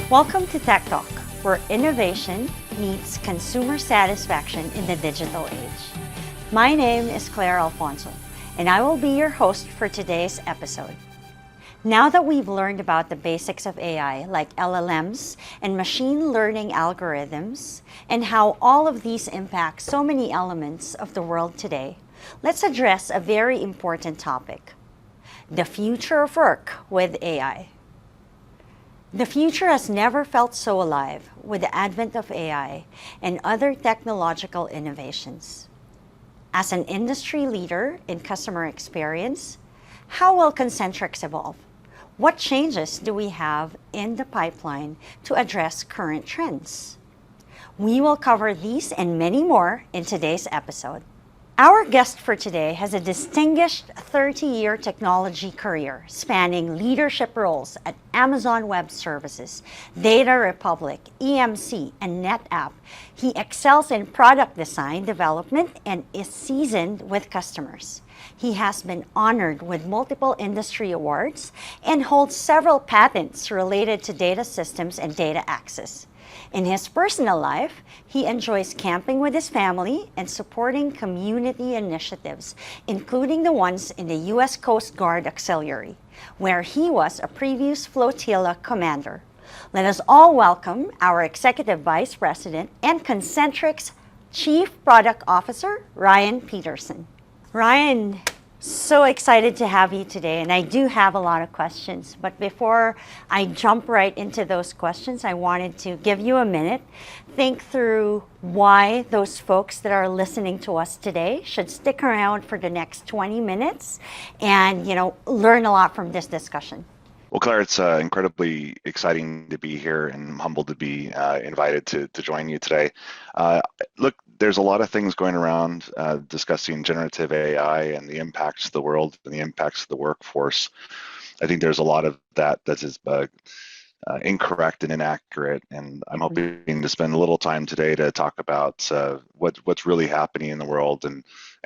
Welcome to Tech Talk, where innovation meets consumer satisfaction in the digital age. My name is Claire Alfonso, and I will be your host for today's episode. Now that we've learned about the basics of AI, like LLMs and machine learning algorithms, and how all of these impact so many elements of the world today, let's address a very important topic: the future of work with AI. The future has never felt so alive with the advent of AI and other technological innovations. As an industry leader in customer experience, how will Concentrix evolve? What changes do we have in the pipeline to address current trends? We will cover these and many more in today's episode. Our guest for today has a distinguished 30-year technology career spanning leadership roles at Amazon Web Services, Data Republic, EMC, and NetApp. He excels in product design, development, and is seasoned with customers. He has been honored with multiple industry awards and holds several patents related to data systems and data access. In his personal life, he enjoys camping with his family and supporting community initiatives, including the ones in the U.S. Coast Guard Auxiliary, where he was a previous flotilla commander. Let us all welcome our Executive Vice President and Concentrix Chief Product Officer, Ryan Peterson. Ryan, so excited to have you today, and I do have a lot of questions. But before I jump right into those questions, I wanted to give you a minute, think through why those folks that are listening to us today should stick around for the next 20 minutes and, learn a lot from this discussion. Well, Claire, it's incredibly exciting to be here, and I'm humbled to be invited to join you today. Look, there's a lot of things going around discussing generative AI and the impacts of the world and the impacts of the workforce. I think there's a lot of that is incorrect and inaccurate, and I'm hoping to spend a little time today to talk about what's really happening in the world and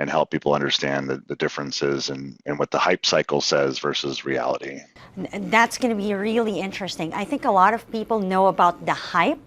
help people understand the differences and what the hype cycle says versus reality. That's going to be really interesting. I think a lot of people know about the hype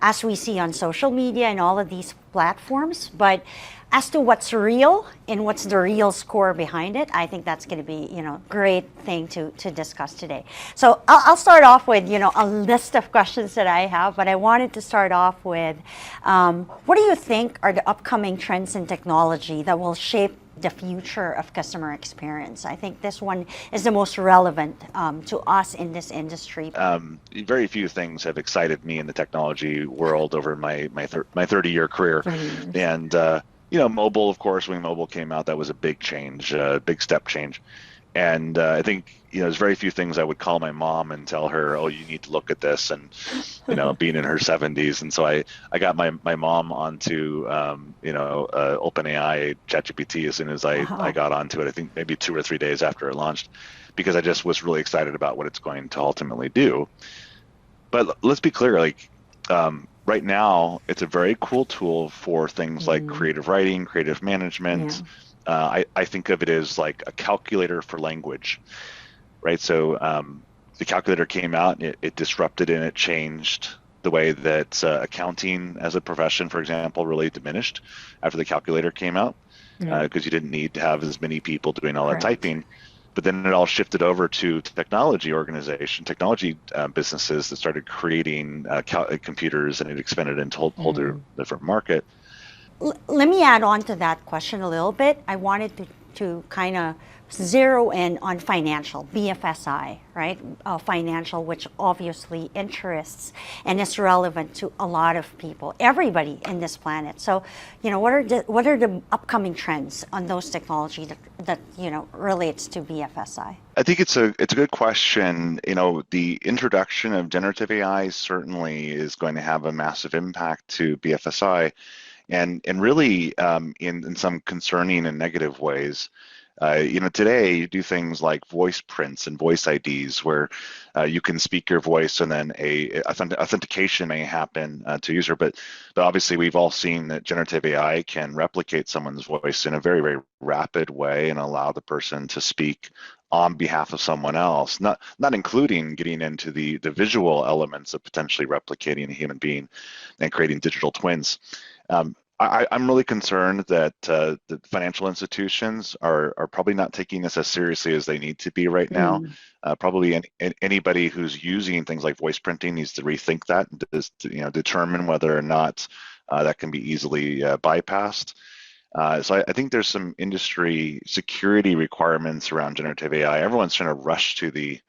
as we see on social media and all of these platforms, but as to what's real and what's the real score behind it, I think that's going to be, great thing to discuss today. So I'll start off with, a list of questions that I have, but I wanted to start off with, what do you think are the upcoming trends in technology that will shape the future of customer experience? I think this one is the most relevant to us in this industry. Very few things have excited me in the technology world over my 30-year career. And mobile, of course, when mobile came out, that was a big change, a big step change. And I think, there's very few things I would call my mom and tell her, oh, you need to look at this. And, being in her 70s. And so I got my mom onto, OpenAI, ChatGPT as soon as I got onto it, I think maybe 2 or 3 days after it launched, because I just was really excited about what it's going to ultimately do. But let's be clear, right now, it's a very cool tool for things like creative writing, creative management. Yeah. I think of it as like a calculator for language, right? So the calculator came out, and it disrupted and it changed the way that accounting as a profession, for example, really diminished after the calculator came out, because you didn't need to have as many people doing all that typing. But then it all shifted over to technology businesses that started creating computers, and it expanded into a whole different market. Let me add on to that question a little bit. I wanted to kind of zero in on financial, BFSI, right? Financial, which obviously interests and is relevant to a lot of people, everybody in this planet. So, what are the upcoming trends on those technology that relates to BFSI? I think it's a good question. The introduction of generative AI certainly is going to have a massive impact to BFSI, and really in some concerning and negative ways. Today you do things like voice prints and voice IDs where you can speak your voice and then authentication may happen to user. But obviously we've all seen that generative AI can replicate someone's voice in a very, very rapid way and allow the person to speak on behalf of someone else, not including getting into the visual elements of potentially replicating a human being and creating digital twins. I'm really concerned that the financial institutions are probably not taking this as seriously as they need to be right now. Mm. Probably anybody who's using things like voice printing needs to rethink that and determine whether or not that can be easily bypassed. So I think there's some industry security requirements around generative AI. Everyone's trying to rush to the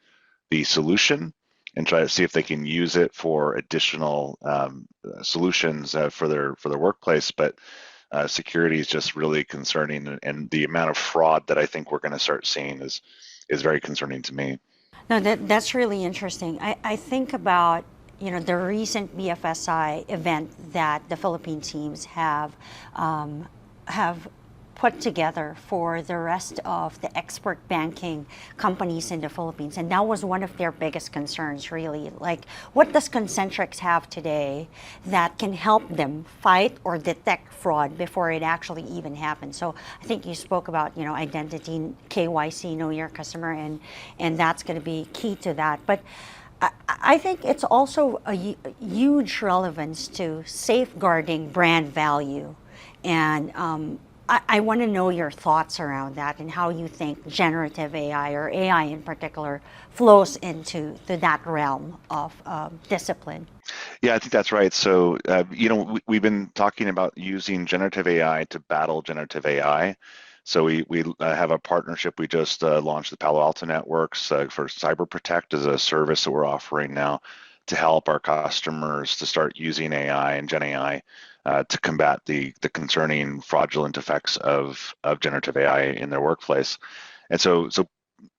solution and try to see if they can use it for additional solutions for their workplace. But security is just really concerning, and the amount of fraud that I think we're going to start seeing is very concerning to me. No, that's really interesting. I think about, the recent BFSI event that the Philippine teams have put together for the rest of the export banking companies in the Philippines. And that was one of their biggest concerns, really. Like, what does Concentrix have today that can help them fight or detect fraud before it actually even happens? So I think you spoke about, identity, KYC, know your customer, and that's going to be key to that. But I think it's also a huge relevance to safeguarding brand value. And I want to know your thoughts around that and how you think generative AI or AI in particular flows into that realm of discipline. Yeah, I think that's right. So, we've been talking about using generative AI to battle generative AI. So we have a partnership. We just launched the Palo Alto Networks for Cyber Protect as a service that we're offering now to help our customers to start using AI and Gen AI to combat the concerning fraudulent effects of generative AI in their workplace. And so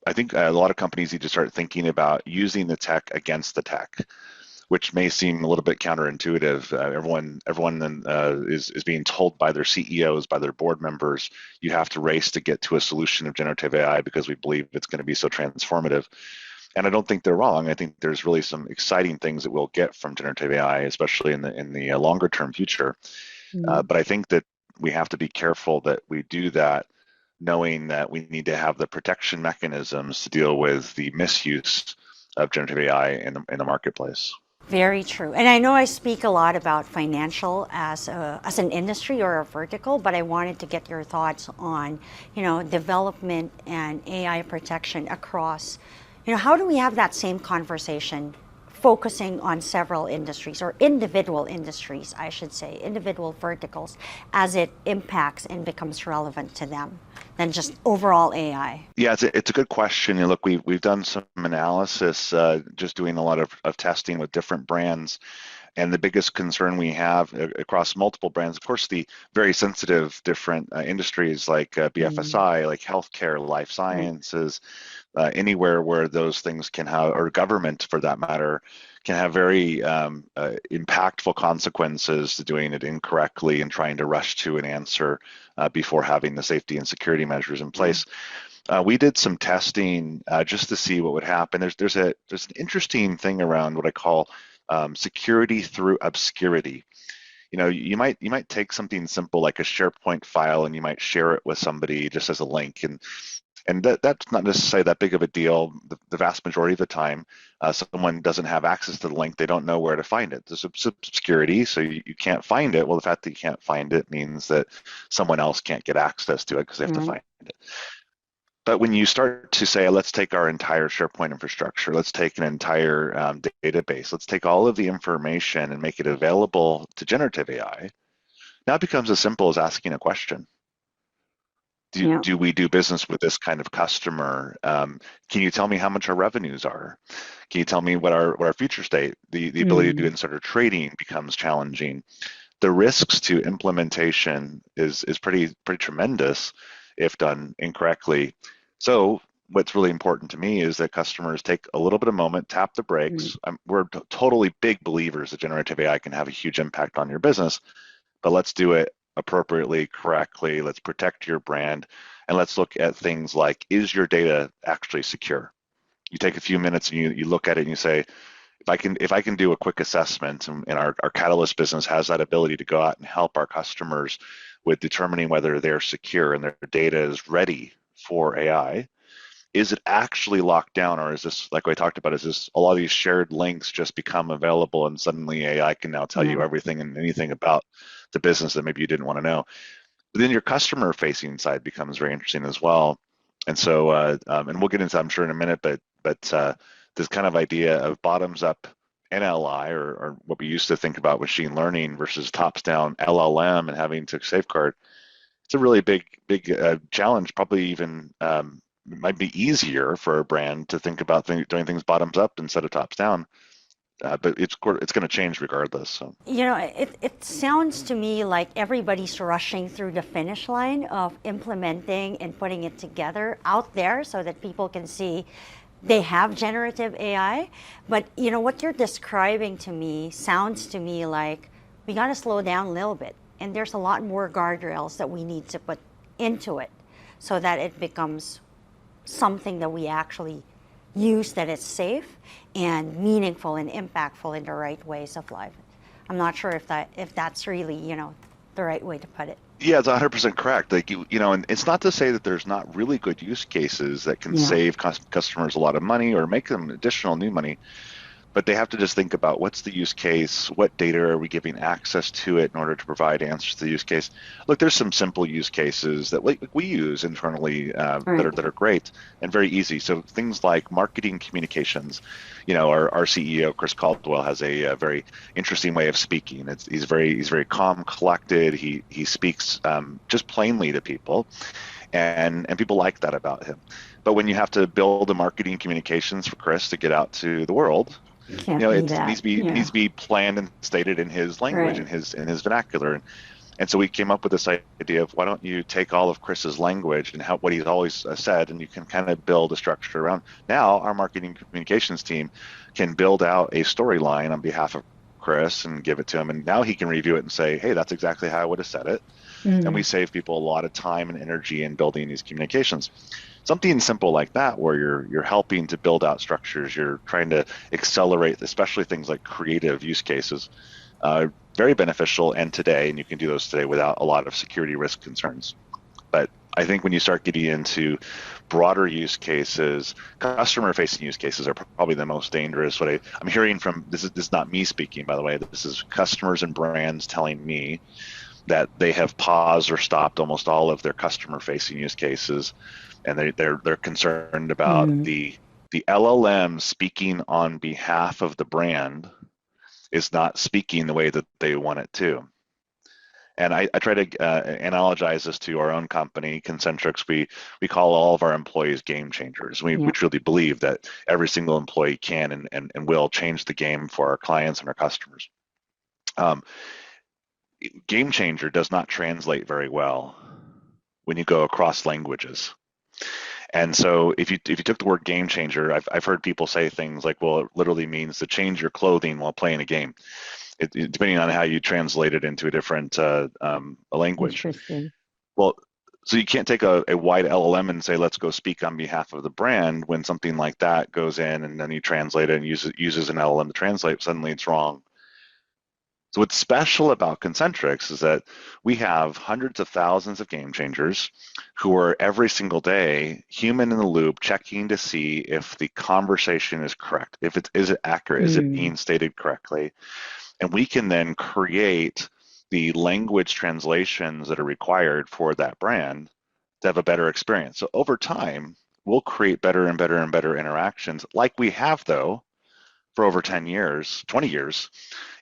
I think a lot of companies need to start thinking about using the tech against the tech, which may seem a little bit counterintuitive. Everyone then, is being told by their CEOs, by their board members, you have to race to get to a solution of generative AI because we believe it's going to be so transformative. And I don't think they're wrong. I think there's really some exciting things that we'll get from generative AI, especially in the longer term future. Mm. But I think that we have to be careful that we do that, knowing that we need to have the protection mechanisms to deal with the misuse of generative AI in the marketplace. Very true. And I know I speak a lot about financial as an industry or a vertical, but I wanted to get your thoughts on, development and AI protection across, how do we have that same conversation focusing on several industries or individual industries, I should say, individual verticals as it impacts and becomes relevant to them than just overall AI? Yeah, it's a good question. Look, we've done some analysis, just doing a lot of testing with different brands. And the biggest concern we have across multiple brands, of course, the very sensitive different industries like Mm. BFSI, like healthcare, life Right. sciences, anywhere where those things can have, or government for that matter, can have very impactful consequences to doing it incorrectly and trying to rush to an answer before having the safety and security measures in place. We did some testing just to see what would happen. There's an interesting thing around what I call security through obscurity. You might take something simple like a SharePoint file and you might share it with somebody just as a link, and that's not necessarily that big of a deal. The vast majority of the time, someone doesn't have access to the link, they don't know where to find it. There's obscurity, so you can't find it. Well, the fact that you can't find it means that someone else can't get access to it because they have to Right. find it. But when you start to say, let's take our entire SharePoint infrastructure, let's take an entire database, let's take all of the information and make it available to generative AI, now it becomes as simple as asking a question. Do, Yeah. do we do business with this kind of customer? Can you tell me how much our revenues are? Can you tell me what our future state? The ability to do Mm. insider trading becomes challenging. The risks to implementation is pretty tremendous if done incorrectly. So what's really important to me is that customers take a little bit of moment, tap the Mm. brakes. We're totally big believers that generative AI can have a huge impact on your business, but let's do it appropriately, correctly. Let's protect your brand, and let's look at things like, is your data actually secure? You take a few minutes and you look at it and you say, if I can do a quick assessment, and our Catalyst business has that ability to go out and help our customers with determining whether they're secure and their data is ready for AI, is it actually locked down, or is this, like we talked about, is this a lot of these shared links just become available and suddenly AI can now tell you Yeah. everything and anything about the business that maybe you didn't want to know? But then your customer facing side becomes very interesting as well. And so, and we'll get into that, I'm sure, in a minute, but this kind of idea of bottoms up NLI, or what we used to think about machine learning versus tops down LLM, and having to safeguard, it's a really big challenge. Probably even it might be easier for a brand to think about doing things bottoms up instead of tops down. But it's going to change regardless. So. It sounds to me like everybody's rushing through the finish line of implementing and putting it together out there so that people can see they have generative AI. But what you're describing to me sounds to me like we got to slow down a little bit. And there's a lot more guardrails that we need to put into it so that it becomes something that we actually use, that is safe and meaningful and impactful in the right ways of life. I'm not sure if that's really, the right way to put it. Yeah, it's 100% correct. Like and it's not to say that there's not really good use cases that can Yeah. save customers a lot of money or make them additional new money. But they have to just think about what's the use case, what data are we giving access to it in order to provide answers to the use case. Look, there's some simple use cases that we use internally Right. that are great and very easy. So things like marketing communications. Our CEO Chris Caldwell has a very interesting way of speaking. He's very calm, collected. He speaks just plainly to people, and people like that about him. But when you have to build a marketing communications for Chris to get out to the world, Can't be it that. needs to be planned and stated in his language, Right. in his vernacular. And so we came up with this idea of, why don't you take all of Chris's language and what he's always said, and you can kind of build a structure around. Now our marketing communications team can build out a storyline on behalf of Chris and give it to him, and now he can review it and say, hey, that's exactly how I would have said it. And we save people a lot of time and energy in building these communications. Something simple like that, where you're helping to build out structures, you're trying to accelerate, especially things like creative use cases, very beneficial. And you can do those today without a lot of security risk concerns. But I think when you start getting into broader use cases, customer-facing use cases are probably the most dangerous. What I'm hearing from, this is not me speaking, by the way, this is customers and brands telling me that they have paused or stopped almost all of their customer-facing use cases, and they're concerned about the LLM speaking on behalf of the brand is not speaking the way that they want it to. And I try to analogize this to our own company, Concentrix. We call all of our employees game changers. We truly believe that every single employee can and will change the game for our clients and our customers. Game changer does not translate very well when you go across languages. And so if you took the word game changer, I've heard people say things like, well, it literally means to change your clothing while playing a game. Depending on how you translate it into a different language. Interesting. Well, so you can't take a wide LLM and say, let's go speak on behalf of the brand, when something like that goes in and then you translate it and uses an LLM to translate, suddenly it's wrong. So what's special about Concentrix is that we have hundreds of thousands of game changers who are every single day human in the loop, checking to see if the conversation is correct, is it accurate, is it being stated correctly, and we can then create the language translations that are required for that brand to have a better experience. So over time, we'll create better and better and better interactions, like we have though for over 10 years, 20 years,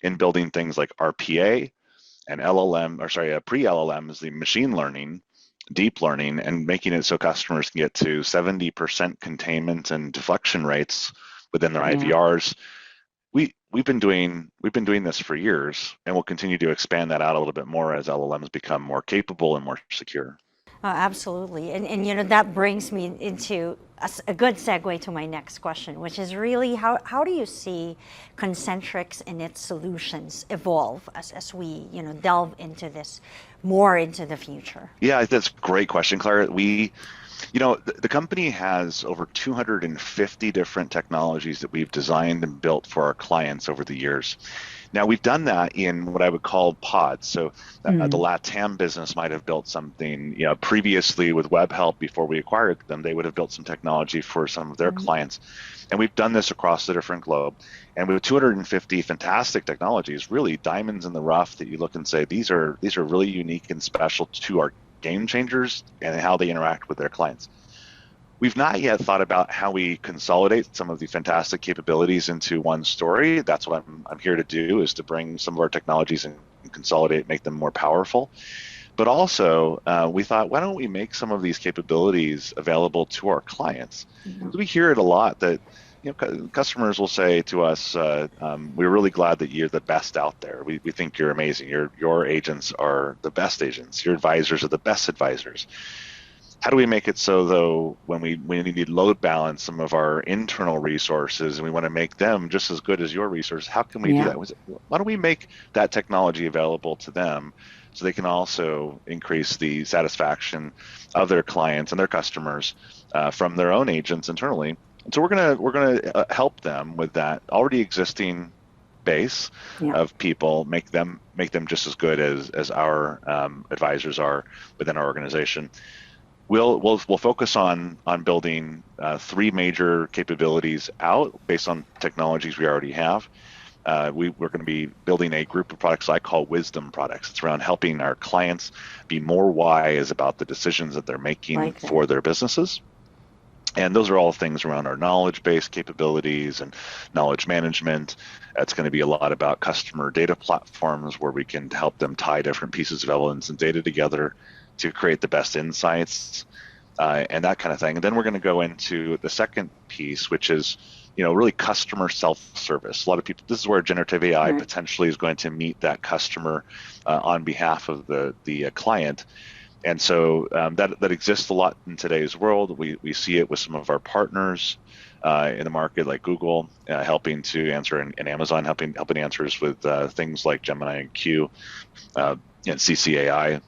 in building things like RPA and pre-LLM is the machine learning, deep learning, and making it so customers can get to 70% containment and deflection rates within their IVRs. We've been doing this for years, and we'll continue to expand that out a little bit more as LLMs become more capable and more secure. Absolutely. And that brings me into a good segue to my next question, which is really how do you see Concentrix and its solutions evolve as we delve into this more into the future? Yeah, that's a great question, Clara. The company has over 250 different technologies that we've designed and built for our clients over the years. Now, we've done that in what I would call pods. So the Mm. LATAM business might have built something, previously with WebHelp before we acquired them. They would have built some technology for some of their Right. clients. And we've done this across the different globe. And with 250 fantastic technologies, really diamonds in the rough that you look and say, these are really unique and special to our game changers and how they interact with their clients. We've not yet thought about how we consolidate some of the fantastic capabilities into one story. That's what I'm here to do, is to bring some of our technologies and consolidate, make them more powerful. But also, we thought, why don't we make some of these capabilities available to our clients? Yeah. So we hear it a lot that customers will say to us, "We're really glad that you're the best out there. We think you're amazing. Your agents are the best agents. Your advisors are the best advisors." How do we make it so, though, when we need load balance some of our internal resources and we want to make them just as good as your resource, how can we do Yeah. that? Why don't we make that technology available to them so they can also increase the satisfaction of their clients and their customers from their own agents internally? And so we're gonna help them with that already existing base Yeah. of people, make them just as good as our advisors are within our organization. We'll focus on building three major capabilities out based on technologies we already have. We're going to be building a group of products I call wisdom products. It's around helping our clients be more wise about the decisions that they're making Like that. for their businesses. And those are all things around our knowledge-based capabilities and knowledge management. It's going to be a lot about customer data platforms where we can help them tie different pieces of evidence and data together to create the best insights, and that kind of thing. And then we're going to go into the second piece, which is, really customer self-service. A lot of people, this is where generative AI Right. potentially is going to meet that customer on behalf of the client. And so that exists a lot in today's world. We see it with some of our partners in the market, like Google helping to answer, and Amazon helping answers with things like Gemini and Q and CCAI.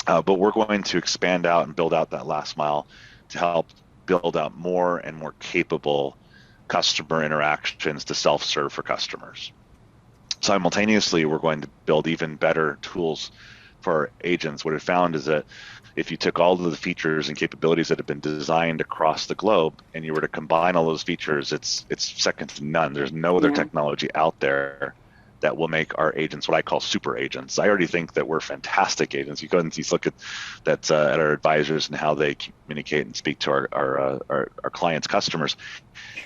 But we're going to expand out and build out that last mile to help build out more and more capable customer interactions to self-serve for customers. Simultaneously, we're going to build even better tools for our agents. What I found is that if you took all of the features and capabilities that have been designed across the globe and you were to combine all those features, it's second to none. There's no other Yeah. technology out there that will make our agents what I call super agents. I already think that we're fantastic agents. You go and you look at that at our advisors and how they communicate and speak to our clients, customers,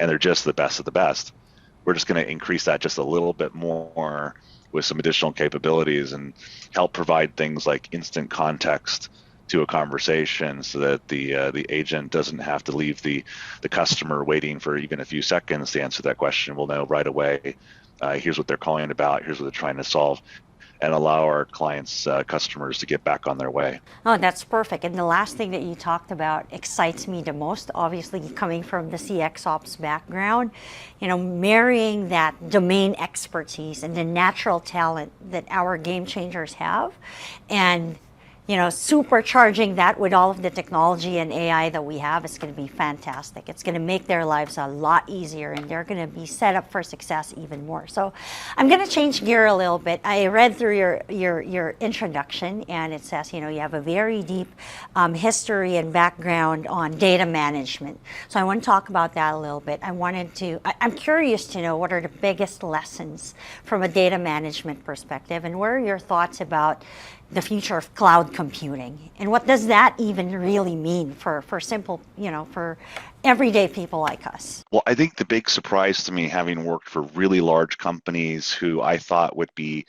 and they're just the best of the best. We're just going to increase that just a little bit more with some additional capabilities and help provide things like instant context to a conversation so that the agent doesn't have to leave the customer waiting for even a few seconds to answer that question. We'll know right away, here's what they're calling about, here's what they're trying to solve, and allow our clients, customers to get back on their way. Oh, that's perfect. And the last thing that you talked about excites me the most, obviously coming from the CX ops background, marrying that domain expertise and the natural talent that our game changers have, and supercharging that with all of the technology and AI that we have is going to be fantastic. It's going to make their lives a lot easier, and they're going to be set up for success even more. So I'm going to change gear a little bit. I read through your introduction, and it says, you have a very deep history and background on data management. So I want to talk about that a little bit. I'm curious to know, what are the biggest lessons from a data management perspective, and what are your thoughts about the future of cloud computing, and what does that even really mean for simple, for everyday people like us? Well, I think the big surprise to me, having worked for really large companies who I thought would be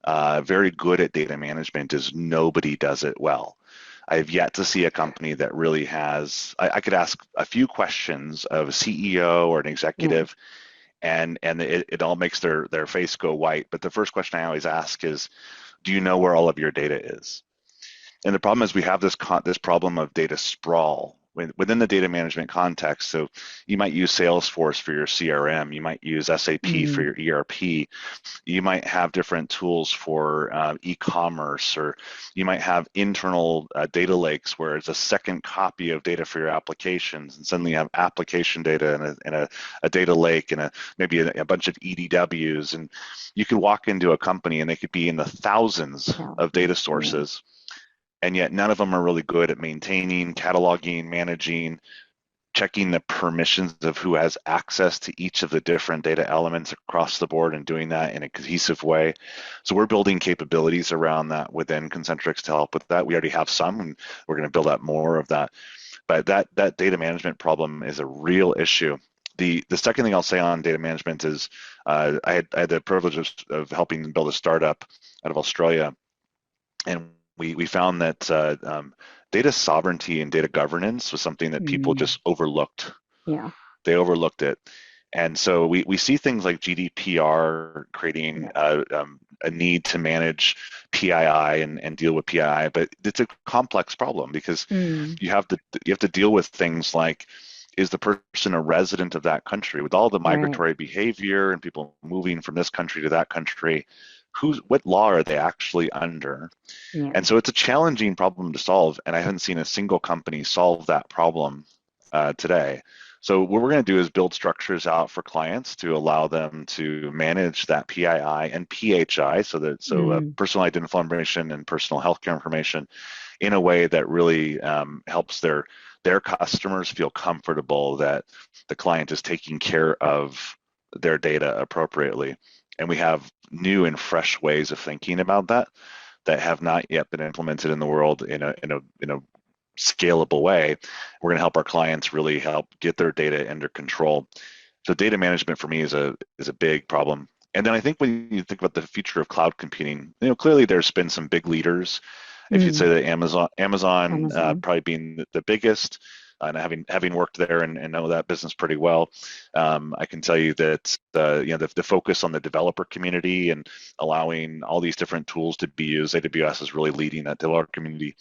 very good at data management, is nobody does it well. I have yet to see a company that really has. I could ask a few questions of a CEO or an Yeah. executive, and it all makes their face go white. But the first question I always ask is, do you know where all of your data is? And the problem is we have this problem of data sprawl, within the data management context. So you might use Salesforce for your CRM, you might use SAP for your ERP, you might have different tools for e-commerce, or you might have internal data lakes where it's a second copy of data for your applications, and suddenly you have application data in a data lake and maybe a bunch of EDWs, and you could walk into a company and they could be in the thousands of data sources, and yet none of them are really good at maintaining, cataloging, managing, checking the permissions of who has access to each of the different data elements across the board and doing that in a cohesive way. So we're building capabilities around that within Concentrix to help with that. We already have some, and we're going to build out more of that. But that data management problem is a real issue. The second thing I'll say on data management is I had the privilege of helping build a startup out of Australia, and we found that data sovereignty and data governance was something that people just overlooked. Yeah. They overlooked it. And so we see things like GDPR creating a need to manage PII and deal with PII, but it's a complex problem because you have to deal with things like, is the person a resident of that country? With all the migratory behavior and people moving from this country to that country, what law are they actually under? And so it's a challenging problem to solve, and I haven't seen a single company solve that problem today. So what we're going to do is build structures out for clients to allow them to manage that PII and PHI, so personal identifiable information and personal healthcare information, in a way that really helps their customers feel comfortable that the client is taking care of their data appropriately. And we have new and fresh ways of thinking about that have not yet been implemented in the world in a scalable way. We're going to help our clients really help get their data under control. So data management for me is a big problem. And then I think when you think about the future of cloud computing, clearly there's been some big leaders. If you'd say that Amazon. Probably being the biggest, and having worked there and know that business pretty well, I can tell you that the focus on the developer community and allowing all these different tools to be used, AWS is really leading that developer community.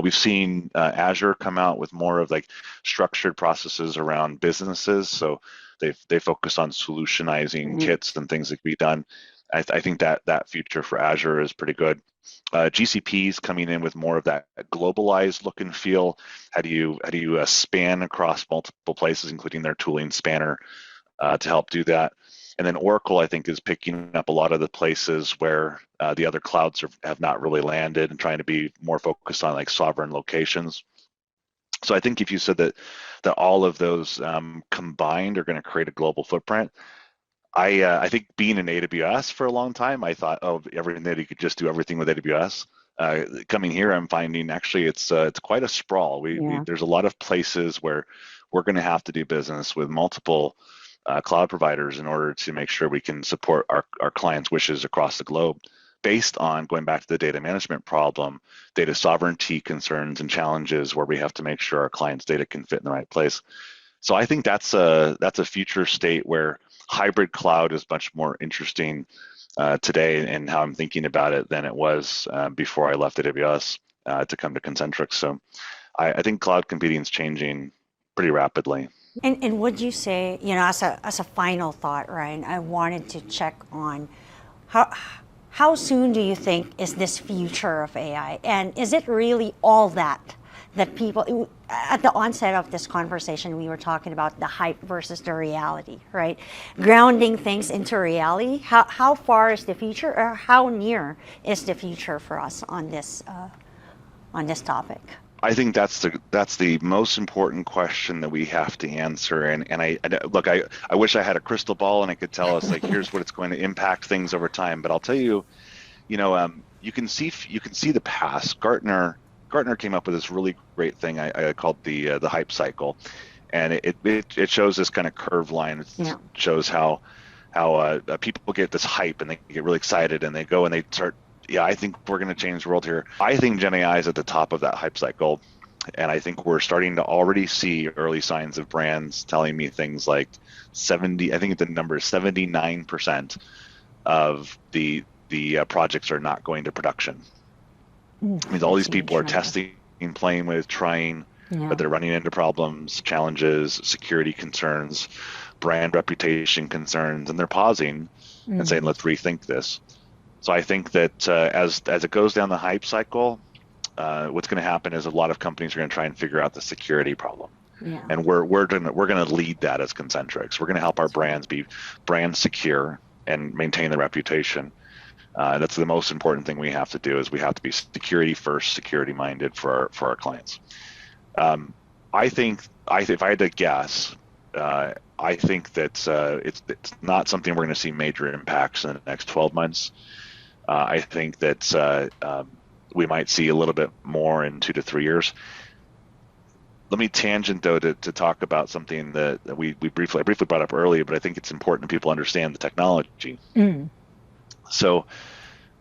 We've seen Azure come out with more of like structured processes around businesses, so they focus on solutionizing kits and things that can be done. I think that future for Azure is pretty good. GCP is coming in with more of that globalized look and feel. How do you span across multiple places, including their tooling spanner, to help do that? And then Oracle, I think, is picking up a lot of the places where the other clouds have not really landed, and trying to be more focused on like sovereign locations. So I think if you said that all of those combined are going to create a global footprint, I think being in AWS for a long time, I thought, everything that you could just do everything with AWS. Coming here, I'm finding actually it's quite a sprawl. There's a lot of places where we're going to have to do business with multiple cloud providers in order to make sure we can support our clients' wishes across the globe, based on, going back to the data management problem, data sovereignty concerns and challenges where we have to make sure our clients' data can fit in the right place. So I think that's a future state where hybrid cloud is much more interesting today, and how I'm thinking about it, than it was before I left AWS to come to Concentrix. So I think cloud computing is changing pretty rapidly. And would you say, as a final thought, Ryan, I wanted to check on how soon do you think is this future of AI, and is it really all that people, at the onset of this conversation, we were talking about the hype versus the reality, right? Grounding things into reality. How far is the future, or how near is the future for us on this topic? I think that's the most important question that we have to answer. And I wish I had a crystal ball and I could tell us, like, here's what it's going to impact things over time. But I'll tell you, you can see the past. Gartner came up with this really great thing I called the hype cycle, and it shows this kind of curve line. It shows how people get this hype and they get really excited and they go and they start. Yeah, I think we're going to change the world here. I think Gen AI is at the top of that hype cycle, and I think we're starting to already see early signs of brands telling me things like 70. I think the number is 79% of the projects are not going to production. I mean, all these people are testing, playing with, trying, Yeah. but they're running into problems, challenges, security concerns, brand reputation concerns, and they're pausing and saying, let's rethink this. So I think that as it goes down the hype cycle, what's going to happen is a lot of companies are going to try and figure out the security problem. Yeah. And we're going to lead that as Concentrix. We're going to help our brands be brand secure and maintain their reputation. That's the most important thing we have to do, is we have to be security first, security minded for our clients. I think if I had to guess, I think that it's not something we're going to see major impacts in the next 12 months. I think that we might see a little bit more in 2 to 3 years. Let me tangent though to talk about something that I briefly brought up earlier, but I think it's important people understand the technology. So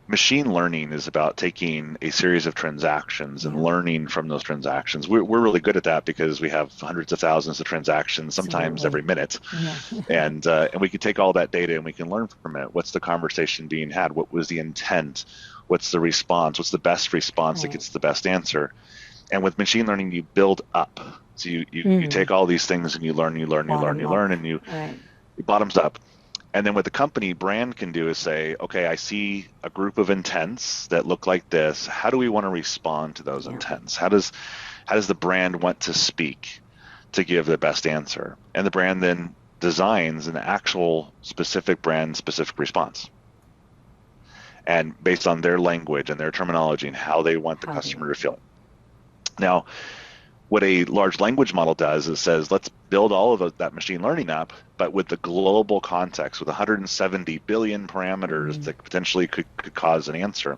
machine learning is about taking a series of transactions and learning from those transactions. We're really good at that because we have hundreds of thousands of transactions, sometimes every minute. And we can take all that data and we can learn from it. What's the conversation being had? What was the intent? What's the response? What's the best response that gets the best answer? And with machine learning, you build up. So you take all these things and you learn, and you it bottoms up. And then what the company brand can do is say, okay, I see a group of intents that look like this. How do we want to respond to those intents? How does the brand want to speak to give the best answer? And the brand then designs an actual specific brand specific response. And based on their language and their terminology and how they want the customer to feel it. Now, what a large language model does is says, let's build all of that machine learning up, but with the global context, with 170 billion parameters that potentially could cause an answer.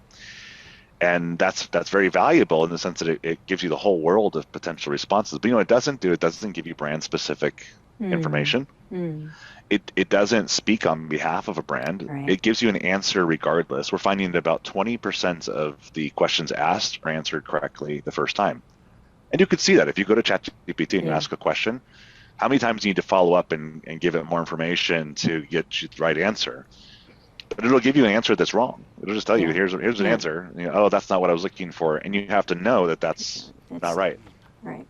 And that's very valuable in the sense that it gives you the whole world of potential responses. But it doesn't give you brand specific information. It doesn't speak on behalf of a brand. It gives you an answer regardless. We're finding that about 20% of the questions asked are answered correctly the first time. And you could see that if you go to ChatGPT and you ask a question, how many times do you need to follow up and give it more information to get you the right answer? But it'll give you an answer that's wrong. It'll just tell you, here's an answer. Oh, that's not what I was looking for. And you have to know that that's not right. Right.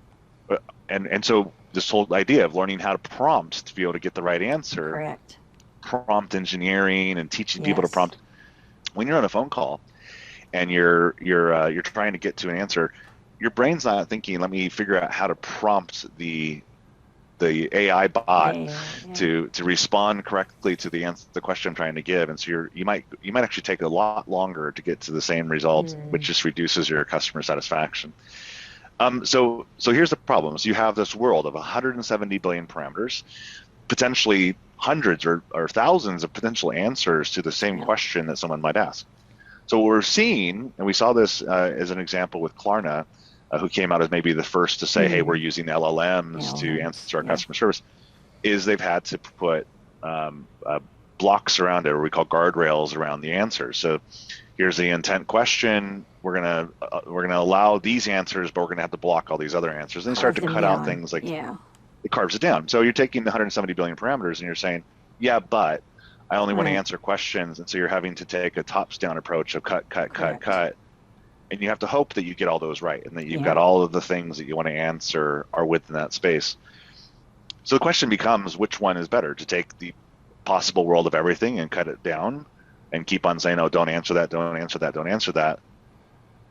And so this whole idea of learning how to prompt to be able to get the right answer. Correct. Prompt engineering and teaching people to prompt. When you're on a phone call and you're trying to get to an answer, your brain's not thinking, let me figure out how to prompt the AI bot to respond correctly to the question I'm trying to give. And so you might actually take a lot longer to get to the same result, which just reduces your customer satisfaction. So here's the problem. So you have this world of 170 billion parameters, potentially hundreds or thousands of potential answers to the same question that someone might ask. So what we're seeing, and we saw this as an example with Klarna, who came out as maybe the first to say, hey, we're using LLMs to answer our customer service, is they've had to put blocks around it, or we call guardrails around the answers. So here's the intent question. We're gonna allow these answers, but we're gonna have to block all these other answers. And they start to cut out things like it carves it down. So you're taking the 170 billion parameters and you're saying, yeah, but I only want to answer questions. And so you're having to take a tops down approach of cut. And you have to hope that you get all those right and that you've got all of the things that you want to answer are within that space. So the question becomes, which one is better, to take the possible world of everything and cut it down and keep on saying, oh, don't answer that, don't answer that, don't answer that,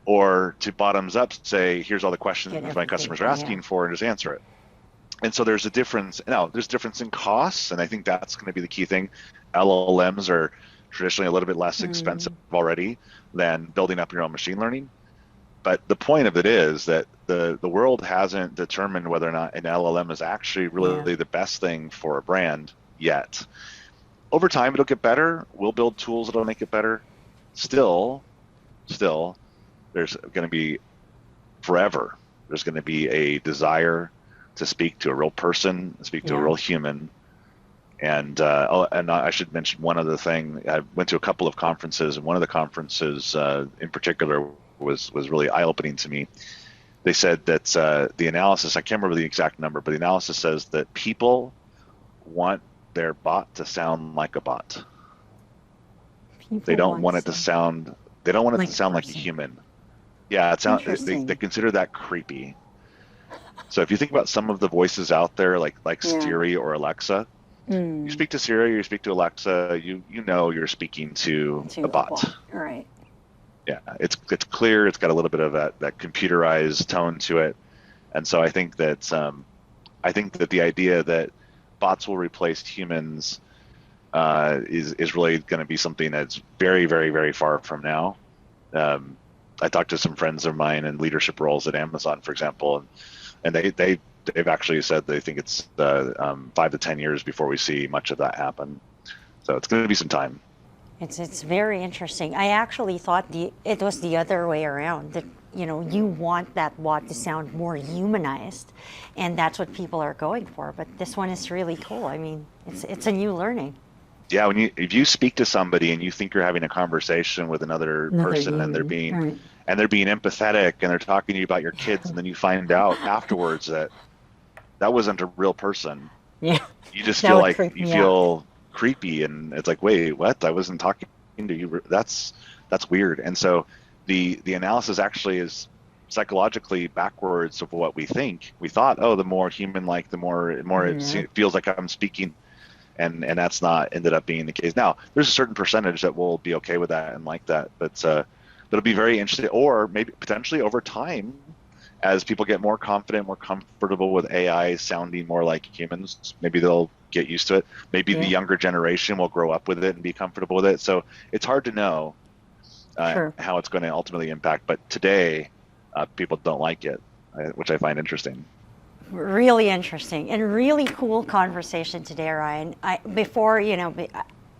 or to bottoms up say, here's all the questions my customers are asking for and just answer it. And so there's a difference. Now, there's difference in costs, and I think that's going to be the key thing. LLMs are traditionally a little bit less expensive already than building up your own machine learning. But the point of it is that the world hasn't determined whether or not an LLM is actually really the best thing for a brand yet. Over time, it'll get better. We'll build tools that'll make it better. Still, there's going to be forever. There's going to be a desire to speak to a real person, speak to a real human. And I should mention one other thing. I went to a couple of conferences, and one of the conferences in particular was really eye-opening to me. They said that the analysis, I can't remember the exact number, but the analysis says that people want their bot to sound like a bot. They don't want it to sound like a human. Yeah, it sounds. They consider that creepy. So if you think about some of the voices out there, like Siri or Alexa, you speak to Siri, you speak to Alexa, you know you're speaking to a bot. Right. Yeah, it's clear. It's got a little bit of that computerized tone to it, and so I think that the idea that bots will replace humans is really going to be something that's very, very, very far from now. I talked to some friends of mine in leadership roles at Amazon, for example, and they've actually said they think it's 5 to 10 years before we see much of that happen. So it's going to be some time. It's very interesting. I actually thought it was the other way around, that you want that bot to sound more humanized, and that's what people are going for. But this one is really cool. I mean, it's a new learning. Yeah, if you speak to somebody and you think you're having a conversation with another person human, and they're being empathetic and they're talking to you about your kids, and then you find out afterwards that wasn't a real person. Yeah. You just feel like you feel creepy, and it's like, wait, what? I wasn't talking to you. That's weird. And so the analysis actually is psychologically backwards of what we think. We thought, the more human-like, the more it feels like I'm speaking. And that's not ended up being the case. Now, there's a certain percentage that will be okay with that and like that, but it'll be very interesting. Or maybe potentially over time, as people get more confident, more comfortable with AI sounding more like humans, maybe they'll get used to it. Maybe the younger generation will grow up with it and be comfortable with it. So it's hard to know how it's going to ultimately impact. But today, people don't like it, which I find interesting. Really interesting and really cool conversation today, Ryan.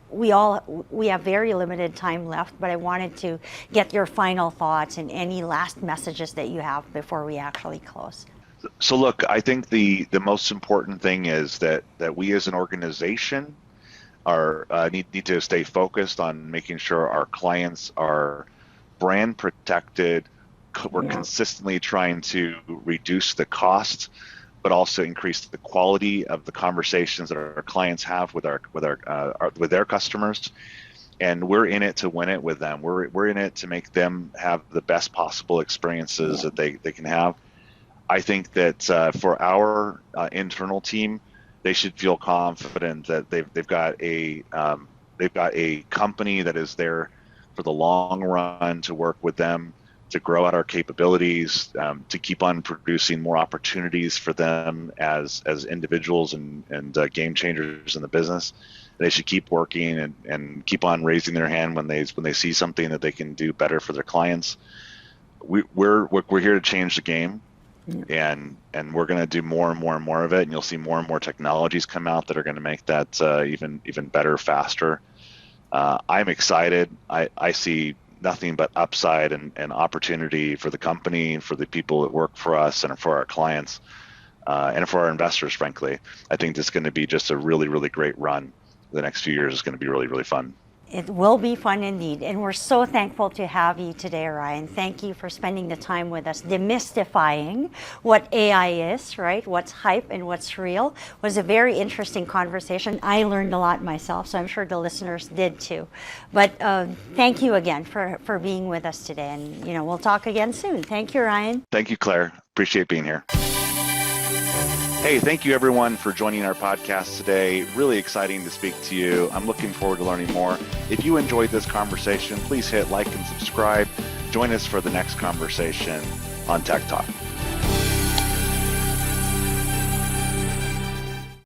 We have very limited time left, but I wanted to get your final thoughts and any last messages that you have before we actually close. So look, I think the most important thing is that we as an organization need to stay focused on making sure our clients are brand protected. We're consistently trying to reduce the cost, but also increase the quality of the conversations that our clients have with their customers, and we're in it to win it with them. We're in it to make them have the best possible experiences that they can have. I think that for our internal team, they should feel confident that they've got a company that is there for the long run to work with them, to grow out our capabilities, to keep on producing more opportunities for them as individuals and game changers in the business. They should keep working and keep on raising their hand when they see something that they can do better for their clients. We're here to change the game, and we're going to do more and more and more of it. And you'll see more and more technologies come out that are going to make that even better, faster. I'm excited. I see nothing but upside and opportunity for the company and for the people that work for us and for our clients and for our investors, frankly. I think this is going to be just a really, really great run. The next few years is going to be really, really fun. It will be fun indeed. And we're so thankful to have you today, Ryan. Thank you for spending the time with us, demystifying what AI is, right? What's hype and what's real. It was a very interesting conversation. I learned a lot myself, so I'm sure the listeners did too. But thank you again for being with us today. And, we'll talk again soon. Thank you, Ryan. Thank you, Claire. Appreciate being here. Hey, thank you everyone for joining our podcast today. Really exciting to speak to you. I'm looking forward to learning more. If you enjoyed this conversation, please hit like and subscribe. Join us for the next conversation on Tech Talk.